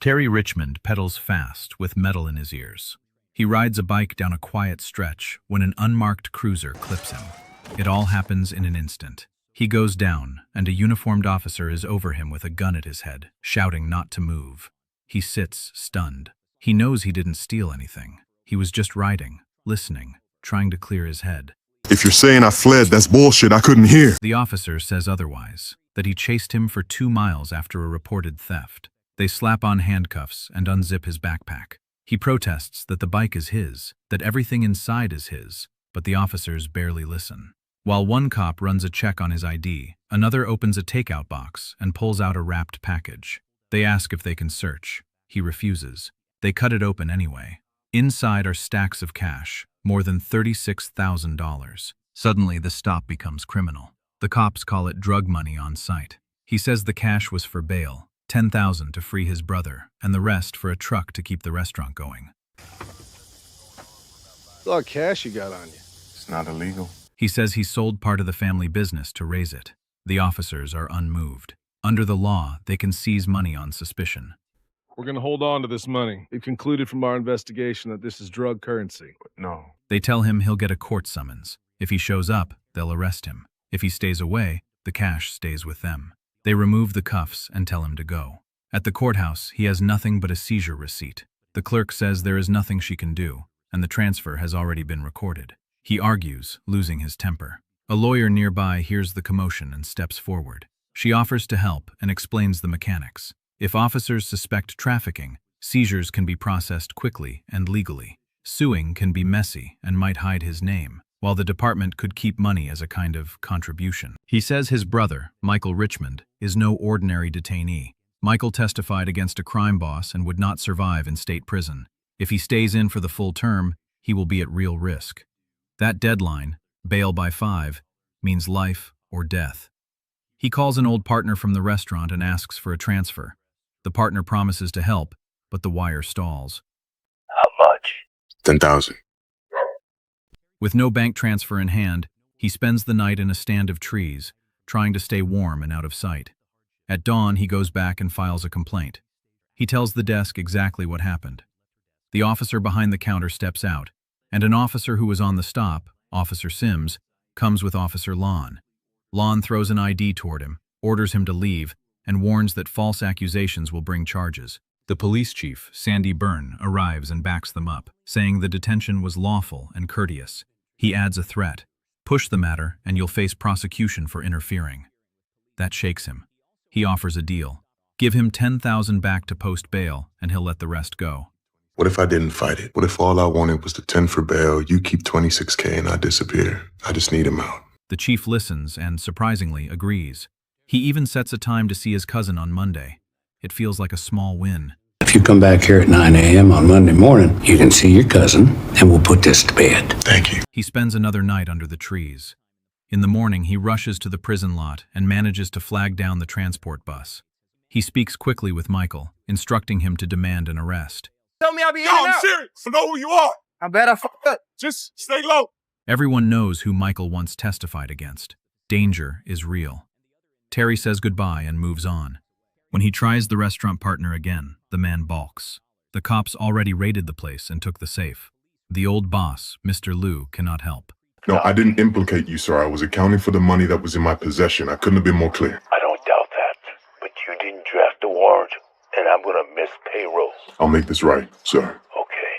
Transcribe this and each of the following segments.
Terry Richmond pedals fast with metal in his ears. He rides a bike down a quiet stretch when an unmarked cruiser clips him. It all happens in an instant. He goes down, and a uniformed officer is over him with a gun at his head, shouting not to move. He sits, stunned. He knows he didn't steal anything. He was just riding, listening, trying to clear his head. If you're saying I fled, that's bullshit. I couldn't hear. The officer says otherwise, that he chased him for 2 miles after a reported theft. They slap on handcuffs and unzip his backpack. He protests that the bike is his, that everything inside is his, but the officers barely listen. While one cop runs a check on his ID, another opens a takeout box and pulls out a wrapped package. They ask if they can search. He refuses. They cut it open anyway. Inside are stacks of cash, more than $36,000. Suddenly, the stop becomes criminal. The cops call it drug money on site. He says the cash was for bail, $10,000 to free his brother, and the rest for a truck to keep the restaurant going. It's a lot of cash you got on you. It's not illegal. He says he sold part of the family business to raise it. The officers are unmoved. Under the law, they can seize money on suspicion. We're going to hold on to this money. We've concluded from our investigation that this is drug currency. No. They tell him he'll get a court summons. If he shows up, they'll arrest him. If he stays away, the cash stays with them. They remove the cuffs and tell him to go. At the courthouse, he has nothing but a seizure receipt. The clerk says there is nothing she can do, and the transfer has already been recorded. He argues, losing his temper. A lawyer nearby hears the commotion and steps forward. She offers to help and explains the mechanics. If officers suspect trafficking, seizures can be processed quickly and legally. Suing can be messy and might hide his name, while the department could keep money as a kind of contribution. He says his brother, Michael Richmond, is no ordinary detainee. Michael testified against a crime boss and would not survive in state prison. If he stays in for the full term, he will be at real risk. That deadline, bail by 5, means life or death. He calls an old partner from the restaurant and asks for a transfer. The partner promises to help, but the wire stalls. How much? 10,000. With no bank transfer in hand, he spends the night in a stand of trees, trying to stay warm and out of sight. At dawn, he goes back and files a complaint. He tells the desk exactly what happened. The officer behind the counter steps out, and an officer who was on the stop, Officer Sims, comes with Officer Lon. Lon throws an ID toward him, orders him to leave, and warns that false accusations will bring charges. The police chief, Sandy Byrne, arrives and backs them up, saying the detention was lawful and courteous. He adds a threat. Push the matter and you'll face prosecution for interfering. That shakes him. He offers a deal. Give him $10,000 back to post bail and he'll let the rest go. What if I didn't fight it? What if all I wanted was the 10 for bail, you keep $26K and I disappear? I just need him out. The chief listens and, surprisingly, agrees. He even sets a time to see his cousin on Monday. It feels like a small win. If you come back here at 9 a.m. on Monday morning, you can see your cousin, and we'll put this to bed. Thank you. He spends another night under the trees. In the morning, he rushes to the prison lot and manages to flag down the transport bus. He speaks quickly with Michael, instructing him to demand an arrest. Tell me I'll be in No, and I'm out. serious. I know who you are. I bet I fucked up. Just stay low. Everyone knows who Michael once testified against. Danger is real. Terry says goodbye and moves on. When he tries the restaurant partner again, the man balks. The cops already raided the place and took the safe. The old boss, Mr. Liu, cannot help. No, I didn't implicate you, sir. I was accounting for the money that was in my possession. I couldn't have been more clear. I don't doubt that. But you didn't draft the warrant, and I'm gonna miss payroll. I'll make this right, sir. Okay,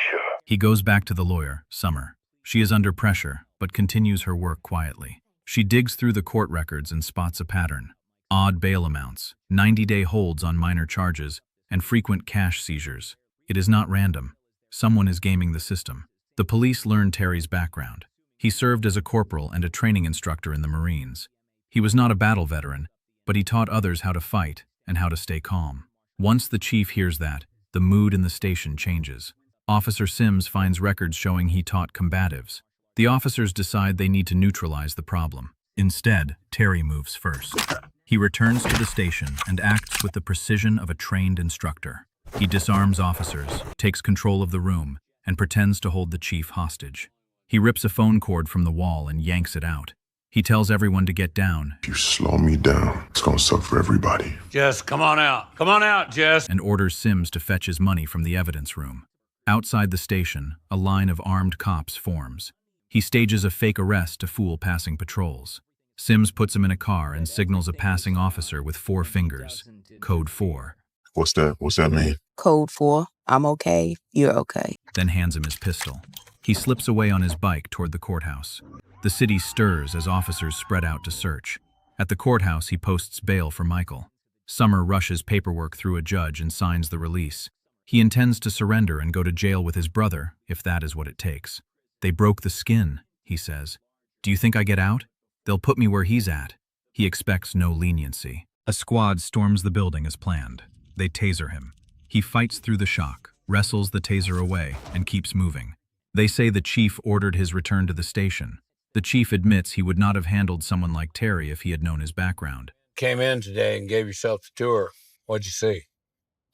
sure. He goes back to the lawyer, Summer. She is under pressure, but continues her work quietly. She digs through the court records and spots a pattern. Odd bail amounts, 90-day holds on minor charges, and frequent cash seizures. It is not random. Someone is gaming the system. The police learn Terry's background. He served as a corporal and a training instructor in the Marines. He was not a battle veteran, but he taught others how to fight and how to stay calm. Once the chief hears that, the mood in the station changes. Officer Sims finds records showing he taught combatives. The officers decide they need to neutralize the problem. Instead, Terry moves first. He returns to the station and acts with the precision of a trained instructor. He disarms officers, takes control of the room, and pretends to hold the chief hostage. He rips a phone cord from the wall and yanks it out. He tells everyone to get down If you slow me down, it's gonna suck for everybody. Jess, come on out. Come on out, Jess. and orders Sims to fetch his money from the evidence room. Outside the station, a line of armed cops forms. He stages a fake arrest to fool passing patrols. Sims puts him in a car and signals a passing officer with 4 fingers. Code 4. What's that? What's that mean? Code 4. I'm okay. You're okay. Then hands him his pistol. He slips away on his bike toward the courthouse. The city stirs as officers spread out to search. At the courthouse, he posts bail for Michael. Summer rushes paperwork through a judge and signs the release. He intends to surrender and go to jail with his brother, if that is what it takes. They broke the skin, he says. Do you think I get out? They'll put me where he's at. He expects no leniency. A squad storms the building as planned. They taser him. He fights through the shock, wrestles the taser away, and keeps moving. They say the chief ordered his return to the station. The chief admits he would not have handled someone like Terry if he had known his background. Came in today and gave yourself the tour. What'd you see?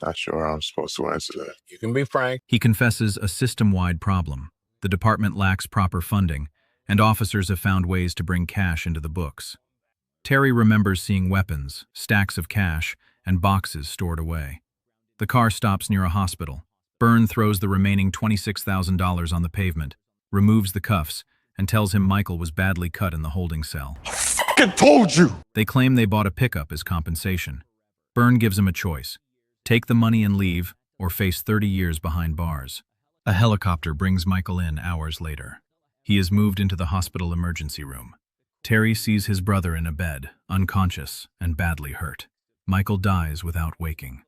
Not sure how I'm supposed to answer that. You can be frank. He confesses a system-wide problem. The department lacks proper funding, and officers have found ways to bring cash into the books. Terry remembers seeing weapons, stacks of cash, and boxes stored away. The car stops near a hospital. Byrne throws the remaining $26,000 on the pavement, removes the cuffs, and tells him Michael was badly cut in the holding cell. I told you! They claim they bought a pickup as compensation. Byrne gives him a choice. Take the money and leave, or face 30 years behind bars. A helicopter brings Michael in hours later. He is moved into the hospital emergency room. Terry sees his brother in a bed, unconscious and badly hurt. Michael dies without waking.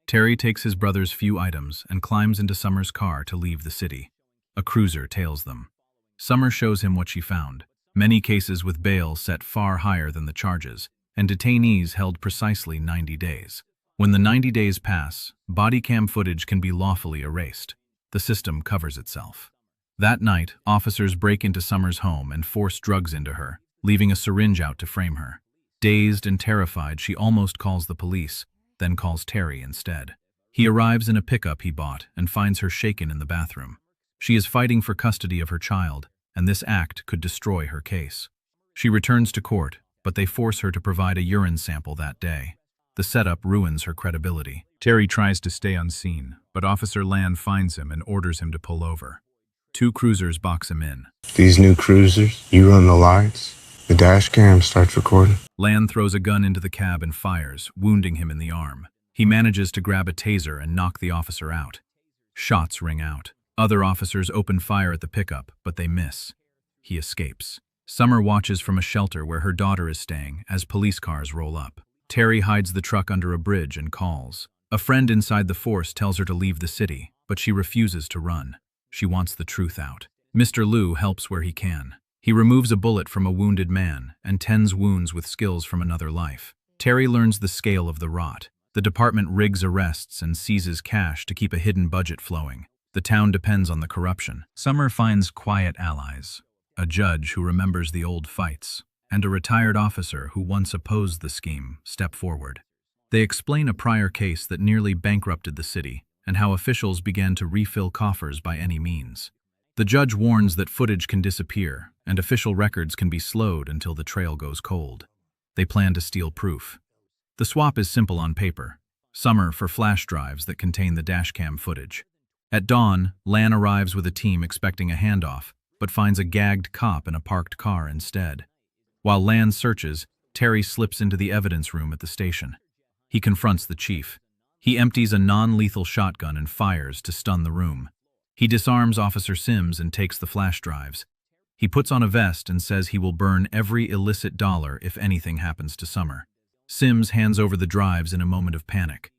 Terry takes his brother's few items and climbs into Summer's car to leave the city. A cruiser tails them. Summer shows him what she found. Many cases with bail set far higher than the charges, and detainees held precisely 90 days. When the 90 days pass, body cam footage can be lawfully erased. The system covers itself. That night, officers break into Summer's home and force drugs into her, leaving a syringe out to frame her. Dazed and terrified, she almost calls the police, then calls Terry instead. He arrives in a pickup he bought and finds her shaken in the bathroom. She is fighting for custody of her child, and this act could destroy her case. She returns to court, but they force her to provide a urine sample that day. The setup ruins her credibility. Terry tries to stay unseen, but Officer Land finds him and orders him to pull over. 2 cruisers box him in. These new cruisers, you run the lights, the dash cam starts recording. Land throws a gun into the cab and fires, wounding him in the arm. He manages to grab a taser and knock the officer out. Shots ring out. Other officers open fire at the pickup, but they miss. He escapes. Summer watches from a shelter where her daughter is staying as police cars roll up. Terry hides the truck under a bridge and calls. A friend inside the force tells her to leave the city, but she refuses to run. She wants the truth out. Mr. Liu helps where he can. He removes a bullet from a wounded man and tends wounds with skills from another life. Terry learns the scale of the rot. The department rigs arrests and seizes cash to keep a hidden budget flowing. The town depends on the corruption. Summer finds quiet allies, a judge who remembers the old fights, and a retired officer who once opposed the scheme step forward. They explain a prior case that nearly bankrupted the city and how officials began to refill coffers by any means. The judge warns that footage can disappear and official records can be slowed until the trail goes cold. They plan to steal proof. The swap is simple on paper. Summer for flash drives that contain the dashcam footage. At dawn, Lan arrives with a team expecting a handoff, but finds a gagged cop in a parked car instead. While Lan searches, Terry slips into the evidence room at the station. He confronts the chief. He empties a non-lethal shotgun and fires to stun the room. He disarms Officer Sims and takes the flash drives. He puts on a vest and says he will burn every illicit dollar if anything happens to Summer. Sims hands over the drives in a moment of panic.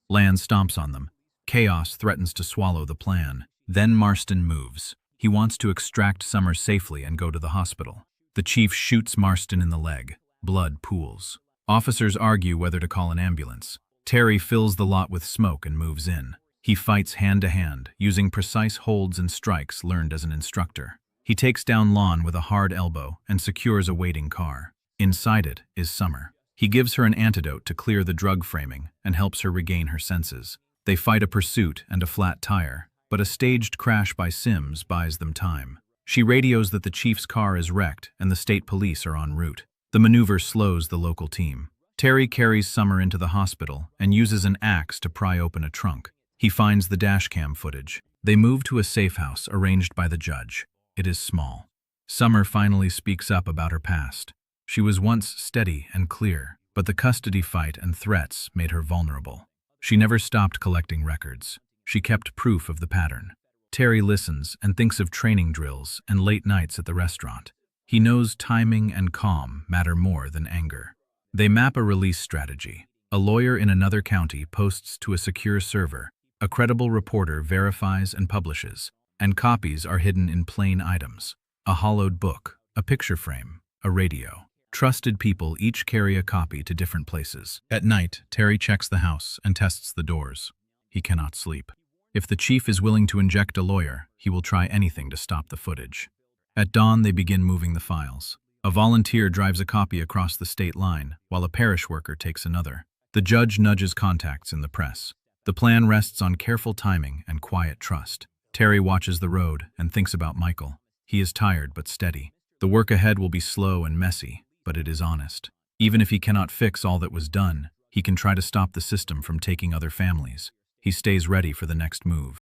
Lan stomps on them. Chaos threatens to swallow the plan. Then Marston moves. He wants to extract Summer safely and go to the hospital. The chief shoots Marston in the leg. Blood pools. Officers argue whether to call an ambulance. Terry fills the lot with smoke and moves in. He fights hand-to-hand, using precise holds and strikes learned as an instructor. He takes down Lon with a hard elbow and secures a waiting car. Inside it is Summer. He gives her an antidote to clear the drug framing and helps her regain her senses. They fight a pursuit and a flat tire, but a staged crash by Sims buys them time. She radios that the chief's car is wrecked and the state police are en route. The maneuver slows the local team. Terry carries Summer into the hospital and uses an axe to pry open a trunk. He finds the dashcam footage. They move to a safe house arranged by the judge. It is small. Summer finally speaks up about her past. She was once steady and clear, but the custody fight and threats made her vulnerable. She never stopped collecting records. She kept proof of the pattern. Terry listens and thinks of training drills and late nights at the restaurant. He knows timing and calm matter more than anger. They map a release strategy. A lawyer in another county posts to a secure server. A credible reporter verifies and publishes, and copies are hidden in plain items. A hollowed book, a picture frame, a radio. Trusted people each carry a copy to different places. At night, Terry checks the house and tests the doors. He cannot sleep. If the chief is willing to inject a lawyer, he will try anything to stop the footage. At dawn, they begin moving the files. A volunteer drives a copy across the state line, while a parish worker takes another. The judge nudges contacts in the press. The plan rests on careful timing and quiet trust. Terry watches the road and thinks about Michael. He is tired but steady. The work ahead will be slow and messy, but it is honest. Even if he cannot fix all that was done, he can try to stop the system from taking other families. He stays ready for the next move.